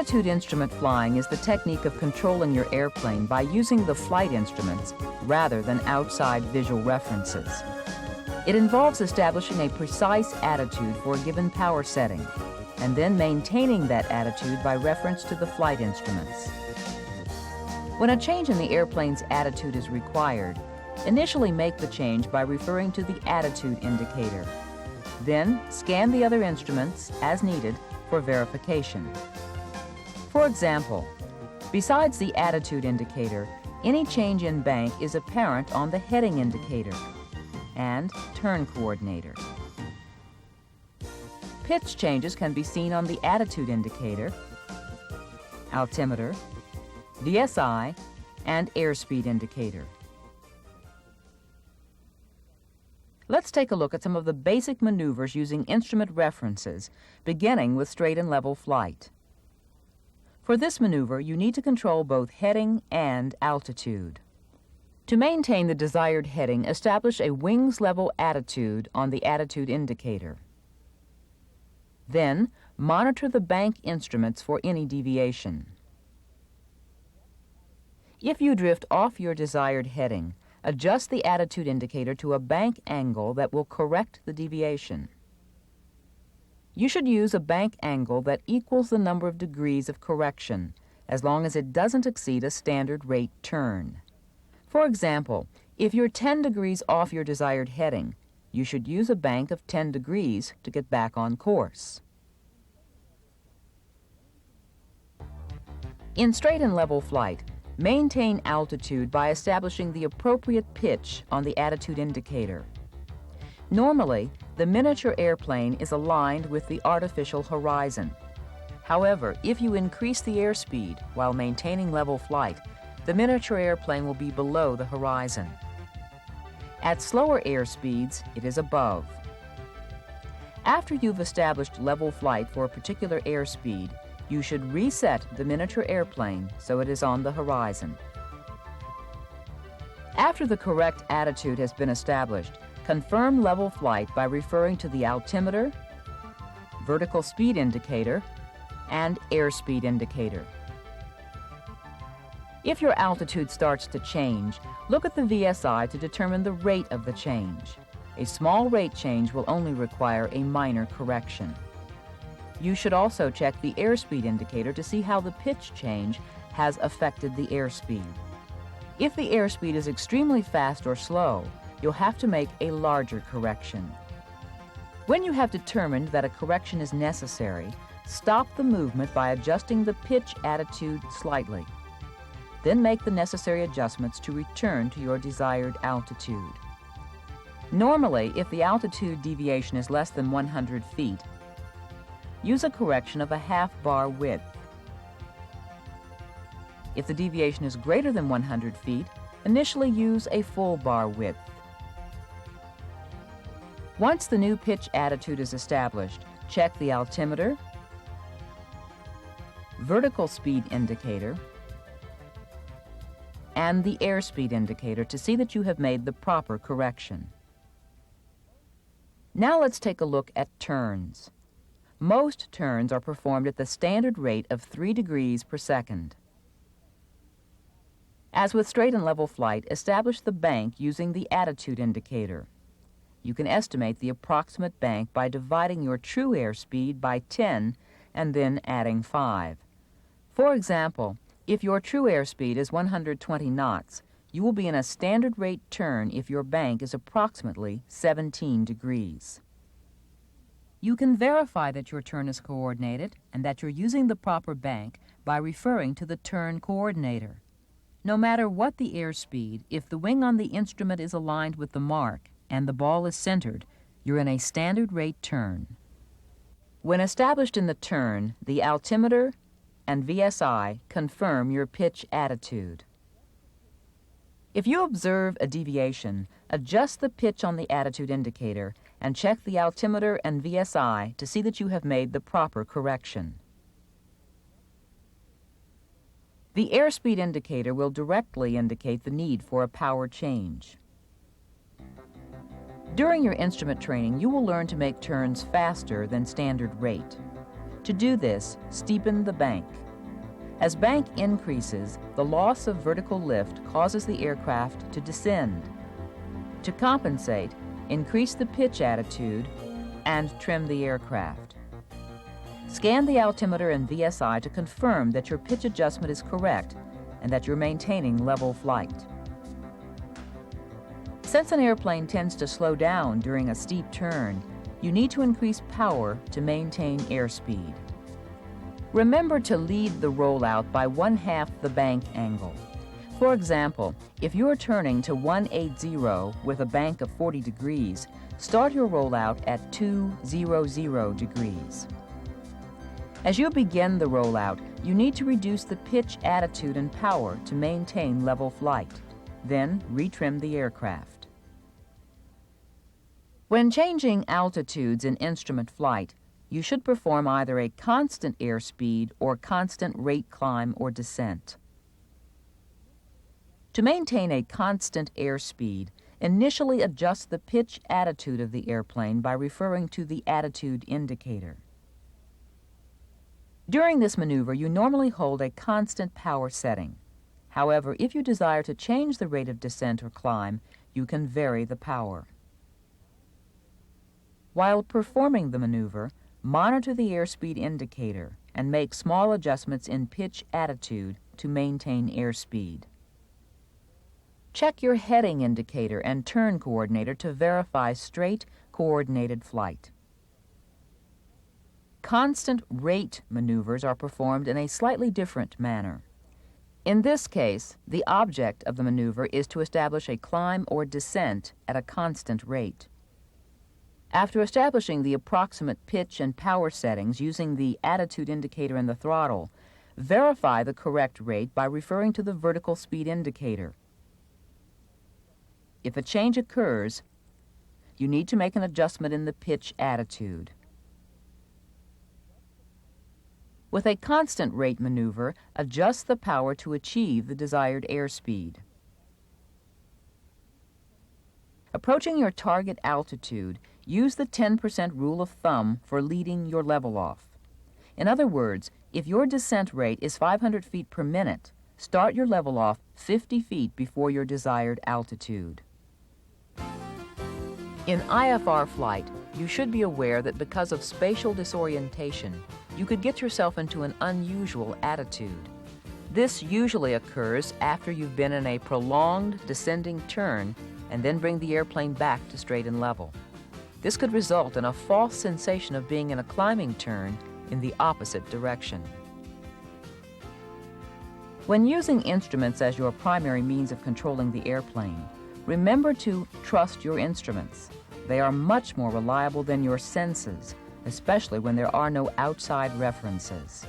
Attitude instrument flying is the technique of controlling your airplane by using the flight instruments rather than outside visual references. It involves establishing a precise attitude for a given power setting, and then maintaining that attitude by reference to the flight instruments. When a change in the airplane's attitude is required, initially make the change by referring to the attitude indicator. Then scan the other instruments as needed for verification. For example, besides the attitude indicator, any change in bank is apparent on the heading indicator and turn coordinator. Pitch changes can be seen on the attitude indicator, altimeter, VSI, and airspeed indicator. Let's take a look at some of the basic maneuvers using instrument references, beginning with straight and level flight. For this maneuver, you need to control both heading and altitude. To maintain the desired heading, establish a wings level attitude on the attitude indicator. Then, monitor the bank instruments for any deviation. If you drift off your desired heading, adjust the attitude indicator to a bank angle that will correct the deviation. You should use a bank angle that equals the number of degrees of correction, as long as it doesn't exceed a standard rate turn. For example, if you're 10 degrees off your desired heading, you should use a bank of 10 degrees to get back on course. In straight and level flight, maintain altitude by establishing the appropriate pitch on the attitude indicator. Normally, the miniature airplane is aligned with the artificial horizon. However, if you increase the airspeed while maintaining level flight, the miniature airplane will be below the horizon. At slower airspeeds, it is above. After you've established level flight for a particular airspeed, you should reset the miniature airplane so it is on the horizon. After the correct attitude has been established, confirm level flight by referring to the altimeter, vertical speed indicator, and airspeed indicator. If your altitude starts to change, look at the VSI to determine the rate of the change. A small rate change will only require a minor correction. You should also check the airspeed indicator to see how the pitch change has affected the airspeed. If the airspeed is extremely fast or slow, you'll have to make a larger correction. When you have determined that a correction is necessary, stop the movement by adjusting the pitch attitude slightly. Then make the necessary adjustments to return to your desired altitude. Normally, if the altitude deviation is less than 100 feet, use a correction of a half bar width. If the deviation is greater than 100 feet, initially use a full bar width. Once the new pitch attitude is established, check the altimeter, vertical speed indicator, and the airspeed indicator to see that you have made the proper correction. Now let's take a look at turns. Most turns are performed at the standard rate of 3 degrees per second. As with straight and level flight, establish the bank using the attitude indicator. You can estimate the approximate bank by dividing your true airspeed by 10 and then adding 5. For example, if your true airspeed is 120 knots, you will be in a standard rate turn if your bank is approximately 17 degrees. You can verify that your turn is coordinated and that you're using the proper bank by referring to the turn coordinator. No matter what the airspeed, if the wing on the instrument is aligned with the mark and the ball is centered, you're in a standard rate turn. When established in the turn, the altimeter and VSI confirm your pitch attitude. If you observe a deviation, adjust the pitch on the attitude indicator and check the altimeter and VSI to see that you have made the proper correction. The airspeed indicator will directly indicate the need for a power change. During your instrument training, you will learn to make turns faster than standard rate. To do this, steepen the bank. As bank increases, the loss of vertical lift causes the aircraft to descend. To compensate, increase the pitch attitude and trim the aircraft. Scan the altimeter and VSI to confirm that your pitch adjustment is correct and that you're maintaining level flight. Since an airplane tends to slow down during a steep turn, you need to increase power to maintain airspeed. Remember to lead the rollout by 1/2 the bank angle. For example, if you're turning to 180 with a bank of 40 degrees, start your rollout at 200 degrees. As you begin the rollout, you need to reduce the pitch attitude and power to maintain level flight. Then retrim the aircraft. When changing altitudes in instrument flight, you should perform either a constant airspeed or constant rate climb or descent. To maintain a constant airspeed, initially adjust the pitch attitude of the airplane by referring to the attitude indicator. During this maneuver, you normally hold a constant power setting. However, if you desire to change the rate of descent or climb, you can vary the power. While performing the maneuver, monitor the airspeed indicator and make small adjustments in pitch attitude to maintain airspeed. Check your heading indicator and turn coordinator to verify straight, coordinated flight. Constant rate maneuvers are performed in a slightly different manner. In this case, the object of the maneuver is to establish a climb or descent at a constant rate. After establishing the approximate pitch and power settings using the attitude indicator and the throttle, verify the correct rate by referring to the vertical speed indicator. If a change occurs, you need to make an adjustment in the pitch attitude. With a constant rate maneuver, adjust the power to achieve the desired airspeed. Approaching your target altitude, use the 10% rule of thumb for leading your level off. In other words, if your descent rate is 500 feet per minute, start your level off 50 feet before your desired altitude. In IFR flight, you should be aware that because of spatial disorientation, you could get yourself into an unusual attitude. This usually occurs after you've been in a prolonged descending turn and then bring the airplane back to straight and level. This could result in a false sensation of being in a climbing turn in the opposite direction. When using instruments as your primary means of controlling the airplane, remember to trust your instruments. They are much more reliable than your senses, especially when there are no outside references.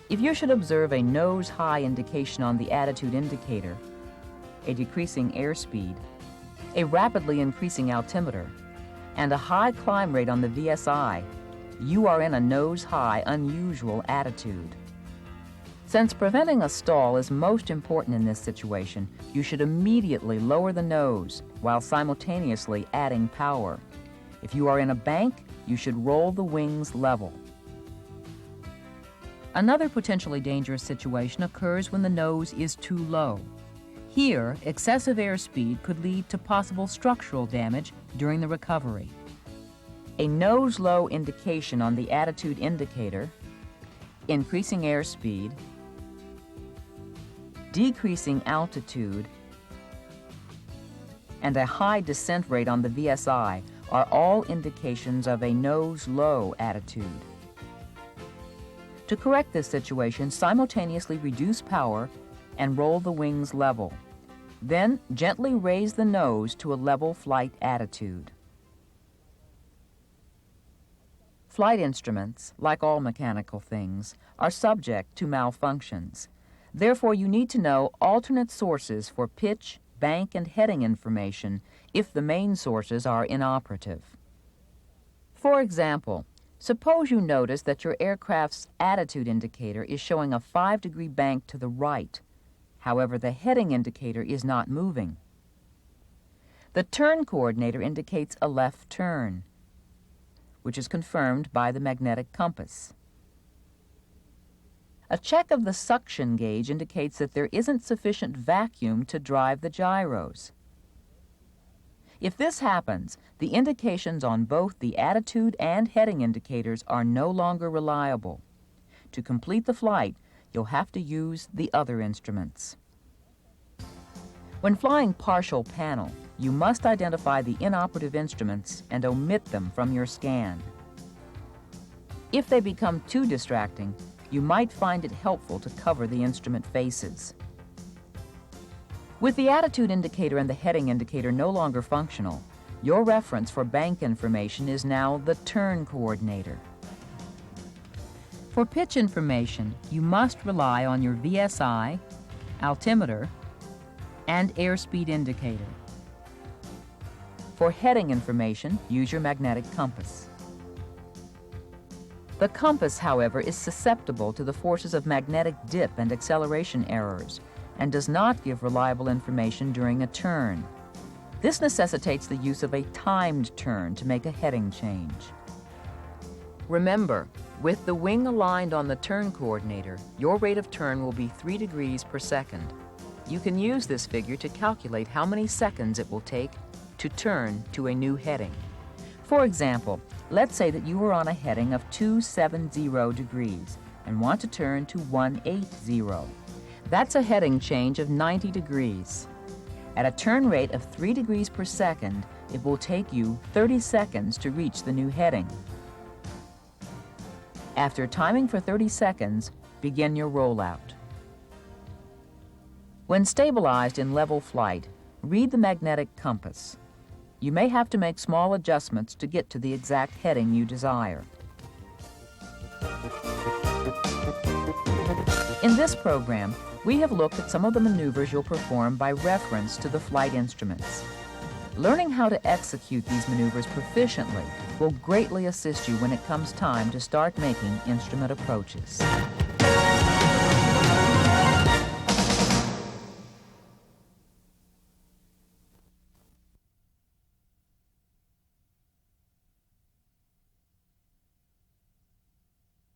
If you should observe a nose-high indication on the attitude indicator, a decreasing airspeed, a rapidly increasing altimeter, and a high climb rate on the VSI, you are in a nose-high, unusual attitude. Since preventing a stall is most important in this situation, you should immediately lower the nose while simultaneously adding power. If you are in a bank, you should roll the wings level. Another potentially dangerous situation occurs when the nose is too low. Here, excessive airspeed could lead to possible structural damage during the recovery. A nose-low indication on the attitude indicator, increasing airspeed, decreasing altitude, and a high descent rate on the VSI are all indications of a nose-low attitude. To correct this situation, simultaneously reduce power and roll the wings level. Then gently raise the nose to a level flight attitude. Flight instruments, like all mechanical things, are subject to malfunctions. Therefore, you need to know alternate sources for pitch, bank, and heading information if the main sources are inoperative. For example, suppose you notice that your aircraft's attitude indicator is showing a 5-degree bank to the right. However, the heading indicator is not moving. The turn coordinator indicates a left turn, which is confirmed by the magnetic compass. A check of the suction gauge indicates that there isn't sufficient vacuum to drive the gyros. If this happens, the indications on both the attitude and heading indicators are no longer reliable. To complete the flight, you'll have to use the other instruments. When flying partial panel, you must identify the inoperative instruments and omit them from your scan. If they become too distracting, you might find it helpful to cover the instrument faces. With the attitude indicator and the heading indicator no longer functional, your reference for bank information is now the turn coordinator. For pitch information, you must rely on your VSI, altimeter, and airspeed indicator. For heading information, use your magnetic compass. The compass, however, is susceptible to the forces of magnetic dip and acceleration errors and does not give reliable information during a turn. This necessitates the use of a timed turn to make a heading change. Remember, with the wing aligned on the turn coordinator, your rate of turn will be 3 degrees per second. You can use this figure to calculate how many seconds it will take to turn to a new heading. For example, let's say that you are on a heading of 270 degrees and want to turn to 180. That's a heading change of 90 degrees. At a turn rate of 3 degrees per second, it will take you 30 seconds to reach the new heading. After timing for 30 seconds, begin your rollout. When stabilized in level flight, read the magnetic compass. You may have to make small adjustments to get to the exact heading you desire. In this program, we have looked at some of the maneuvers you'll perform by reference to the flight instruments. Learning how to execute these maneuvers proficiently will greatly assist you when it comes time to start making instrument approaches.